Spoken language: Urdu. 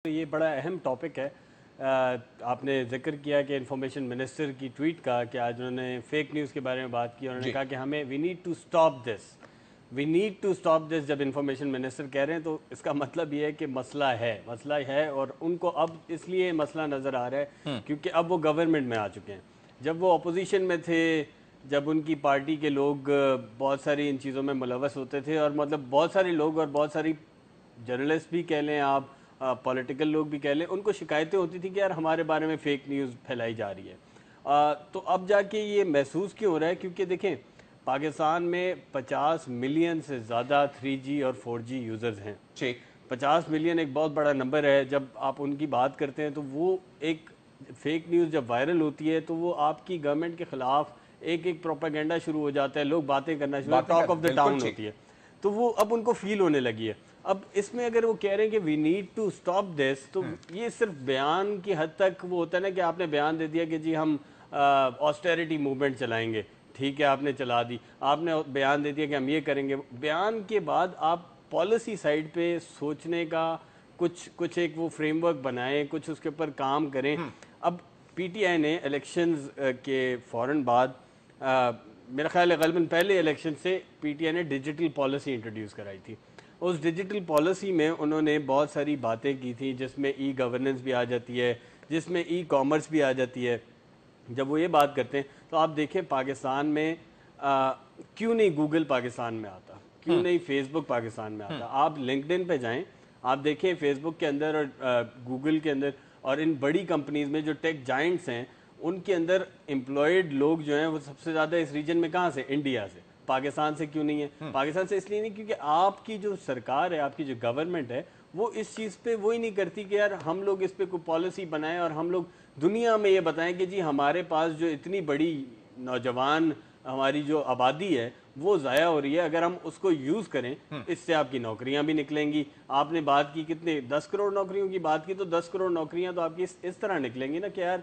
یہ بڑا اہم ٹاپک ہے۔ آپ نے ذکر کیا کہ انفارمیشن منسٹر کی ٹویٹ کا کہ آج انہوں نے فیک نیوز کے بارے میں بات کی، انہوں نے کہا کہ ہمیں we need to stop this جب انفارمیشن منسٹر کہہ رہے ہیں تو اس کا مطلب یہ ہے کہ مسئلہ ہے اور ان کو اب اس لیے مسئلہ نظر آ رہا ہے کیونکہ اب وہ گورنمنٹ میں آ چکے ہیں۔ جب وہ اپوزیشن میں تھے، جب ان کی پارٹی کے لوگ بہت ساری ان چیزوں میں ملوث ہوتے تھے اور مطلب بہت سارے لوگ اور بہت ساری جرنلسٹ بھی کہہ لیں، آپ پولیٹیکل لوگ بھی کہہ لیں، ان کو شکایتیں ہوتی تھیں کہ یار ہمارے بارے میں فیک نیوز پھیلائی جا رہی ہے۔ تو اب جا کے یہ محسوس کیوں ہو رہا ہے؟ کیونکہ دیکھیں پاکستان میں 50 ملین سے زیادہ 3G اور 4G یوزرز ہیں۔ 50 ملین ایک بہت بڑا نمبر ہے۔ جب آپ ان کی بات کرتے ہیں تو وہ ایک فیک نیوز جب وائرل ہوتی ہے تو وہ آپ کی گورنمنٹ کے خلاف ایک پروپیگنڈا شروع ہو جاتا ہے، لوگ باتیں کرنا شروع، ٹاک آف دا ٹاؤن ہوتی ہے، تو وہ اب ان کو فیل ہونے لگی ہے۔ اب اس میں اگر وہ کہہ رہے ہیں کہ we need to stop this, تو یہ صرف بیان کی حد تک وہ ہوتا ہے نا کہ آپ نے بیان دے دیا کہ جی ہم آسٹیریٹی موومنٹ چلائیں گے، ٹھیک ہے آپ نے چلا دی، آپ نے بیان دے دیا کہ ہم یہ کریں گے، بیان کے بعد آپ پالیسی سائڈ پہ سوچنے کا کچھ ایک وہ فریم ورک بنائیں، کچھ اس کے اوپر کام کریں۔ اب پی ٹی آئی نے الیکشنز کے فوراً بعد میرا خیال ہے غالباً پہلے الیکشن سے پی ٹی آئی نے ڈیجیٹل پالیسی انٹروڈیوس کرائی تھی۔ اس ڈیجیٹل پالیسی میں انہوں نے بہت ساری باتیں کی تھیں جس میں ای گورننس بھی آ جاتی ہے، جس میں ای کامرس بھی آ جاتی ہے۔ جب وہ یہ بات کرتے ہیں تو آپ دیکھیں پاکستان میں کیوں نہیں گوگل پاکستان میں آتا، کیوں نہیں فیس بک پاکستان میں آتا؟ آپ لنکڈ ان پہ جائیں، آپ دیکھیں فیس بک کے اندر اور گوگل کے اندر اور ان بڑی کمپنیز میں جو ٹیک جائنٹس ہیں ان کے اندر امپلائڈ لوگ جو ہیں وہ سب سے زیادہ اس ریجن میں کہاں سے؟ انڈیا سے۔ پاکستان سے کیوں نہیں ہے؟ پاکستان سے اس لیے نہیں کیونکہ آپ کی جو سرکار ہے، آپ کی جو گورنمنٹ ہے، وہ اس چیز پہ وہی نہیں کرتی کہ یار ہم لوگ اس پہ کوئی پالیسی بنائیں اور ہم لوگ دنیا میں یہ بتائیں کہ جی ہمارے پاس جو اتنی بڑی نوجوان ہماری جو آبادی ہے وہ ضائع ہو رہی ہے، اگر ہم اس کو یوز کریں اس سے آپ کی نوکریاں بھی نکلیں گی۔ آپ نے بات کی کتنے 10 کروڑ نوکریوں کی بات کی، تو 10 کروڑ نوکریاں تو آپ کی اس طرح نکلیں گی نا کہ یار